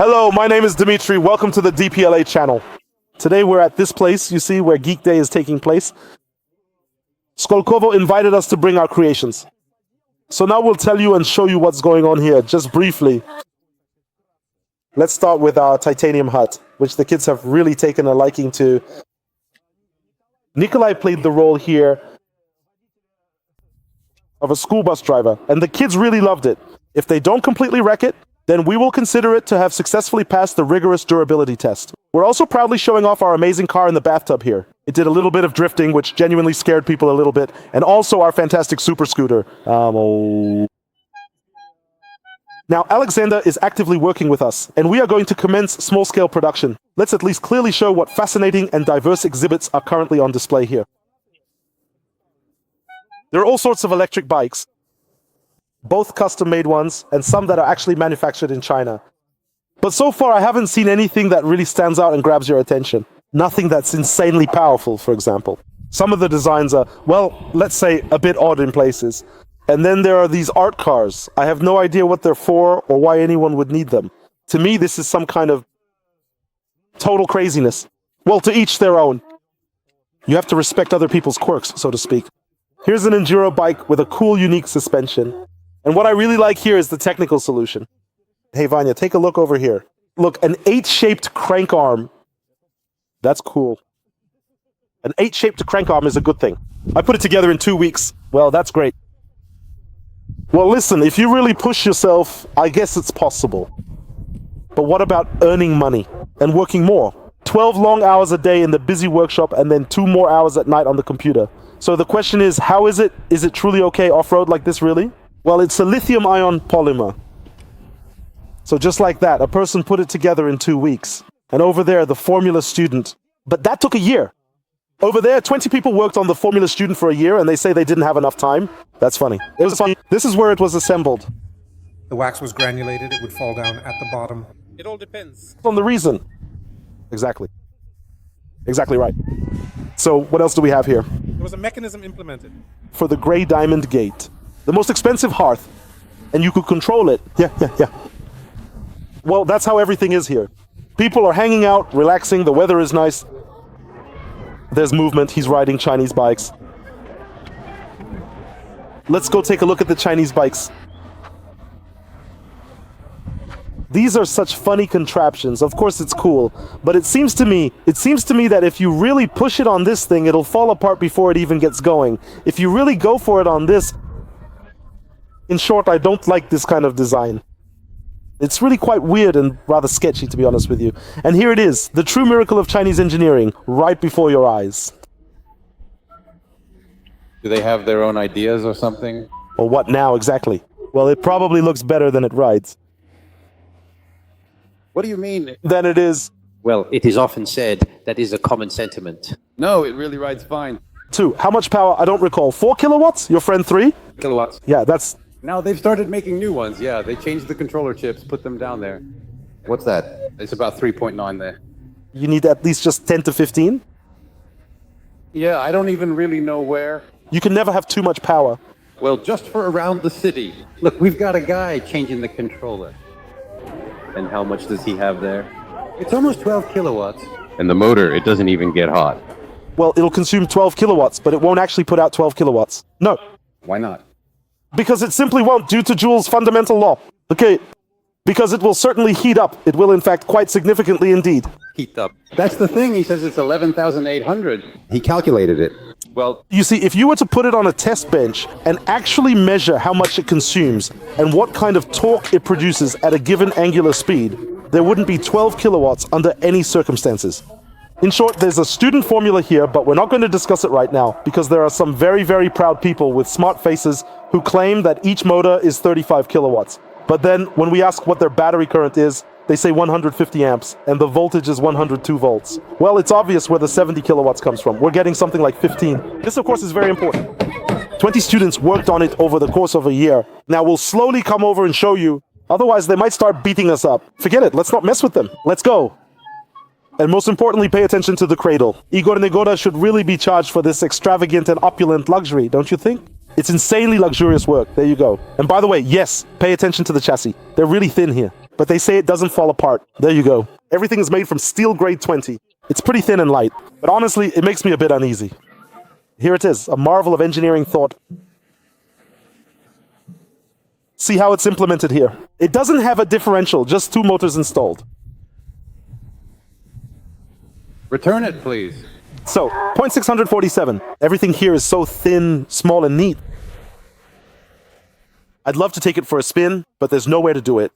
Hello, my name is Dmitry. Welcome to the DPLA channel. Today we're at this place, you see, where Geek Day is taking place. Skolkovo invited us to bring our creations. So now we'll tell you and show you what's going on here, just briefly. Let's start with our titanium hut, which the kids have really taken a liking to. Nikolai played the role here of a school bus driver, and the kids really loved it. If they don't completely wreck it, then we will consider it to have successfully passed the rigorous durability test. We're also proudly showing off our amazing car in the bathtub here. It did a little bit of drifting, which genuinely scared people a little bit, and also our fantastic super scooter. Now, Alexander is actively working with us, and we are going to commence small-scale production. Let's at least clearly show what fascinating and diverse exhibits are currently on display here. There are all sorts of electric bikes, both custom-made ones, and some that are actually manufactured in China. But so far, I haven't seen anything that really stands out and grabs your attention. Nothing that's insanely powerful, for example. Some of the designs are, well, let's say, a bit odd in places. And then there are these art cars. I have no idea what they're for or why anyone would need them. To me, this is some kind of total craziness. Well, to each their own. You have to respect other people's quirks, so to speak. Here's an enduro bike with a cool, unique suspension. And what I really like here is the technical solution. Hey, Vanya, take a look over here. Look, an 8-shaped crank arm. That's cool. An 8-shaped crank arm is a good thing. I put it together in 2 weeks. Well, that's great. Well, listen, if you really push yourself, I guess it's possible. But what about earning money and working more? 12 long hours a day in the busy workshop and then 2 more hours at night on the computer. So the question is, how is it? Is it truly okay off-road like this, really? Well, it's a lithium-ion polymer. So just like that, a person put it together in 2 weeks. And over there, the Formula Student. But that took a year. Over there, 20 people worked on the Formula Student for a year, and they say they didn't have enough time. That's funny. It was funny. This is where it was assembled. The wax was granulated, it would fall down at the bottom. It all depends. On the reason. Exactly. Exactly right. So what else do we have here? There was a mechanism implemented. For the gray diamond gate. The most expensive hearth. And you could control it. Yeah. Well, that's how everything is here. People are hanging out, relaxing, the weather is nice. There's movement, he's riding Chinese bikes. Let's go take a look at the Chinese bikes. These are such funny contraptions. Of course it's cool, but it seems to me that if you really push it on this thing, it'll fall apart before it even gets going. If you really go for it on this, in short, I don't like this kind of design. It's really quite weird and rather sketchy, to be honest with you. And here it is, the true miracle of Chinese engineering, right before your eyes. Do they have their own ideas or something? Well, what now, exactly? Well, it probably looks better than it rides. What do you mean? Than it is. Well, it is often said that is a common sentiment. No, it really rides fine. 2. How much power? I don't recall. 4 kilowatts? Your friend 3? Kilowatts. Yeah, that's... Now they've started making new ones. Yeah, they changed the controller chips, put them down there. What's that? It's about 3.9 there. You need at least just 10 to 15? Yeah, I don't even really know where. You can never have too much power. Well, just for around the city. Look, we've got a guy changing the controller. And how much does he have there? It's almost 12 kilowatts. And the motor, it doesn't even get hot. Well, it'll consume 12 kilowatts, but it won't actually put out 12 kilowatts. No. Why not? Because it simply won't, due to Joule's fundamental law. Okay. Because it will certainly heat up. It will, in fact, quite significantly indeed. Heat up. That's the thing. He says it's 11,800. He calculated it. Well, you see, if you were to put it on a test bench and actually measure how much it consumes and what kind of torque it produces at a given angular speed, there wouldn't be 12 kilowatts under any circumstances. In short, there's a student formula here, but we're not going to discuss it right now because there are some very, very proud people with smart faces who claim that each motor is 35 kilowatts. But then, when we ask what their battery current is, they say 150 amps, and the voltage is 102 volts. Well, it's obvious where the 70 kilowatts comes from. We're getting something like 15. This, of course, is very important. 20 students worked on it over the course of a year. Now, we'll slowly come over and show you. Otherwise, they might start beating us up. Forget it. Let's not mess with them. Let's go. And most importantly, pay attention to the cradle. Igor Negoda should really be charged for this extravagant and opulent luxury, don't you think? It's insanely luxurious work. There you go. And by the way, yes, pay attention to the chassis. They're really thin here, but they say it doesn't fall apart. There you go. Everything is made from steel grade 20. It's pretty thin and light, but honestly, it makes me a bit uneasy. Here it is, a marvel of engineering thought. See how it's implemented here. It doesn't have a differential, just 2 motors installed. Return it, please. So, 0.647. Everything here is so thin, small, and neat. I'd love to take it for a spin, but there's nowhere to do it.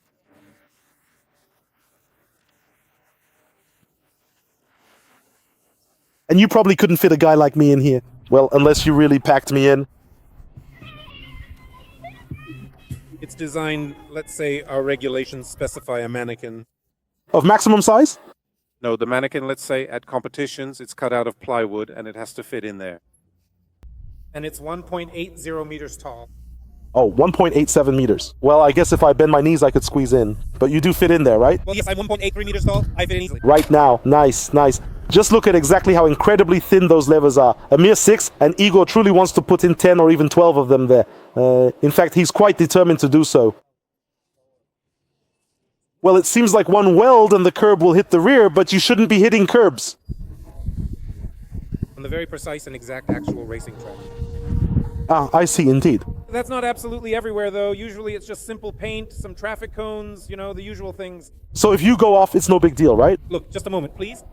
And you probably couldn't fit a guy like me in here. Well, unless you really packed me in. It's designed, let's say our regulations specify a mannequin. Of maximum size? No, the mannequin, let's say at competitions, it's cut out of plywood and it has to fit in there. And it's 1.80 meters tall. Oh, 1.87 meters. Well, I guess if I bend my knees, I could squeeze in. But you do fit in there, right? Well, yes, I'm 1.83 meters tall. I fit in easily. Right now. Nice, nice. Just look at exactly how incredibly thin those levers are. A mere 6, and Igor truly wants to put in 10 or even 12 of them there. In fact, he's quite determined to do so. Well, it seems like one weld and the curb will hit the rear, but you shouldn't be hitting curbs. On the very precise and exact actual racing track. Ah, I see, indeed. That's not absolutely everywhere, though. Usually it's just simple paint, some traffic cones, you know, the usual things. So if you go off, it's no big deal, right? Look, just a moment, please.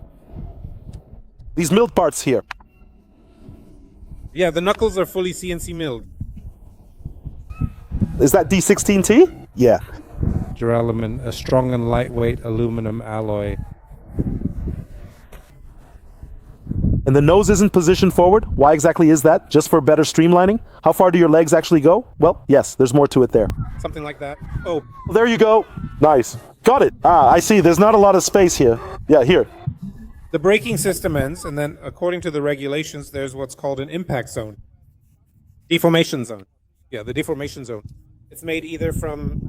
These milled parts here. Yeah, the knuckles are fully CNC milled. Is that D16T? Yeah. Duralumin, a strong and lightweight aluminum alloy. And the nose isn't positioned forward. Why exactly is that? Just for better streamlining? How far do your legs actually go? Well, yes, there's more to it there. Something like that. Oh, There you go. Nice. Got it. Ah, I see. There's not a lot of space here. Yeah, here. the braking system ends, and then according to the regulations, there's what's called an impact zone. Deformation zone. Yeah, the deformation zone. It's made either from,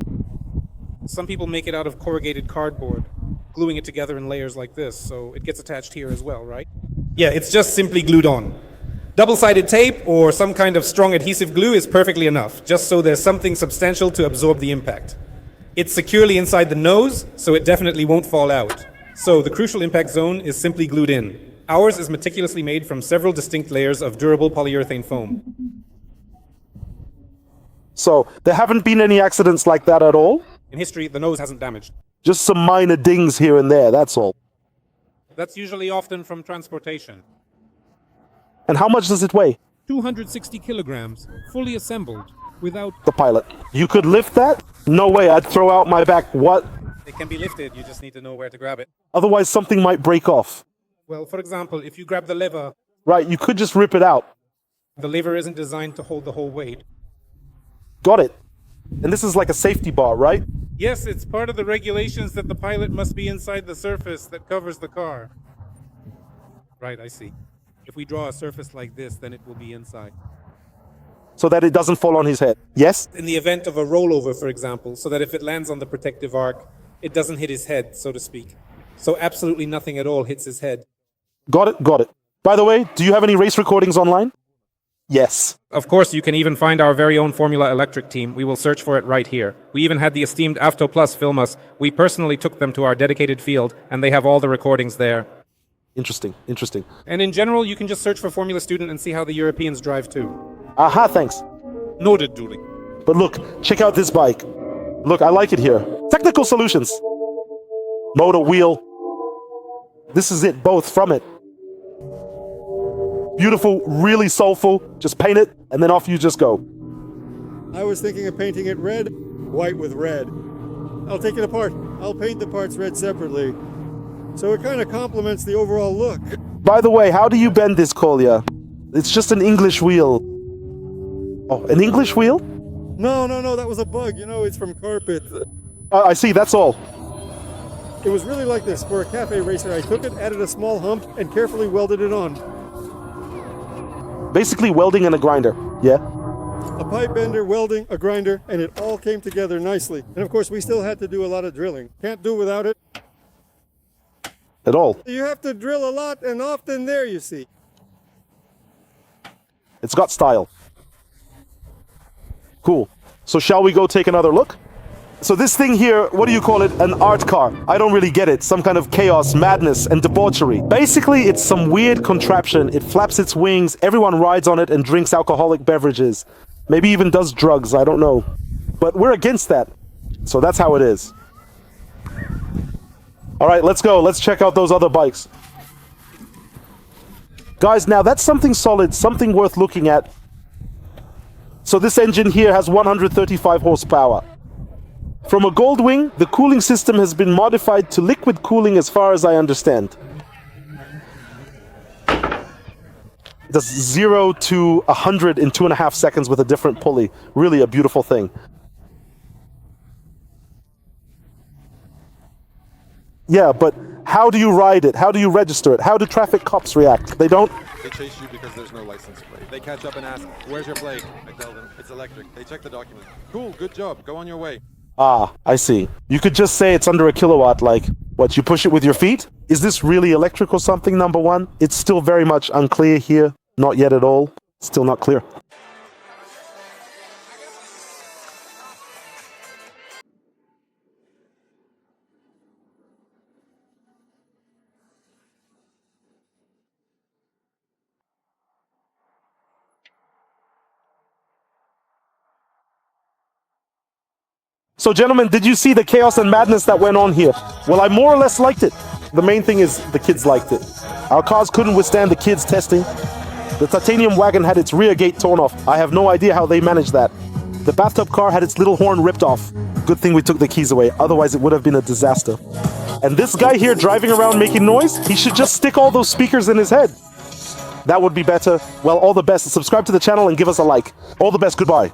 some people make it out of corrugated cardboard, gluing it together in layers like this, so it gets attached here as well, right? Yeah, it's just simply glued on. Double-sided tape or some kind of strong adhesive glue is perfectly enough, just so there's something substantial to absorb the impact. It's securely inside the nose, so it definitely won't fall out. So the crucial impact zone is simply glued in. Ours is meticulously made from several distinct layers of durable polyurethane foam. So there haven't been any accidents like that at all? In history, the nose hasn't damaged. Just some minor dings here and there, that's all. That's usually often from transportation. And how much does it weigh? 260 kilograms, fully assembled, without... The pilot. You could lift that? No way, I'd throw out my back. What? It can be lifted, you just need to know where to grab it. Otherwise something might break off. Well, for example, if you grab the lever, Right, you could just rip it out. the lever isn't designed to hold the whole weight. Got it. And this is like a safety bar, right? Yes, it's part of the regulations that the pilot must be inside the surface that covers the car. Right, I see. If we draw a surface like this, then it will be inside. So that it doesn't fall on his head. Yes? In the event of a rollover, for example, so that if it lands on the protective arc, it doesn't hit his head, so to speak. So absolutely nothing at all hits his head. Got it, got it. By the way, do you have any race recordings online? Yes. Of course, you can even find our very own Formula Electric team. We will search for it right here. We even had the esteemed Avto Plus film us. We personally took them to our dedicated field, and they have all the recordings there. Interesting, interesting. And in general, you can just search for Formula Student and see how the Europeans drive too. Aha, thanks. Noted, Julie. But look, check out this bike. Look, I like it here. Technical solutions. Motor, wheel. This is it, both from it. Beautiful, really soulful. Just paint it, and then off you just go. I was thinking of painting it red, white with red. I'll take it apart. I'll paint the parts red separately. So it kind of complements the overall look. By the way, how do you bend this, Kolya? It's just an English wheel. Oh, an English wheel? No, that was a bug. You know, it's from carpet. I see, that's all. It was really like this. For a cafe racer, I took it, added a small hump, and carefully welded it on. Basically welding and a grinder, yeah? A pipe bender, welding, a grinder, and it all came together nicely. And of course, we still had to do a lot of drilling. Can't do without it. At all. You have to drill a lot and often there, you see. It's got style. Cool. So shall we go take another look? So this thing here, what do you call it? An art car. I don't really get it. Some kind of chaos, madness, and debauchery. Basically, it's some weird contraption. It flaps its wings, everyone rides on it and drinks alcoholic beverages. Maybe even does drugs, I don't know. But we're against that. So that's how it is. All right, let's go. Let's check out those other bikes. Guys, now that's something solid, something worth looking at. So this engine here has 135 horsepower. From a Goldwing, the cooling system has been modified to liquid cooling as far as I understand. It does 0 to 100 in 2.5 seconds with a different pulley. Really a beautiful thing. Yeah, but how do you ride it? How do you register it? How do traffic cops react? They don't? They chase you because there's no license plate. They catch up and ask, where's your plate? I tell them, it's electric. They check the document. Cool, good job. Go on your way. Ah, I see. You could just say it's under a kilowatt, like, what, you push it with your feet? Is this really electric or something, number one? It's still very much unclear here. Not yet at all. Still not clear. So gentlemen, did you see the chaos and madness that went on here? Well, I more or less liked it. The main thing is the kids liked it. Our cars couldn't withstand the kids' testing. The titanium wagon had its rear gate torn off. I have no idea how they managed that. The bathtub car had its little horn ripped off. Good thing we took the keys away, otherwise it would have been a disaster. And this guy here driving around making noise, he should just stick all those speakers in his head. That would be better. Well, all the best. Subscribe to the channel and give us a like. All the best. Goodbye.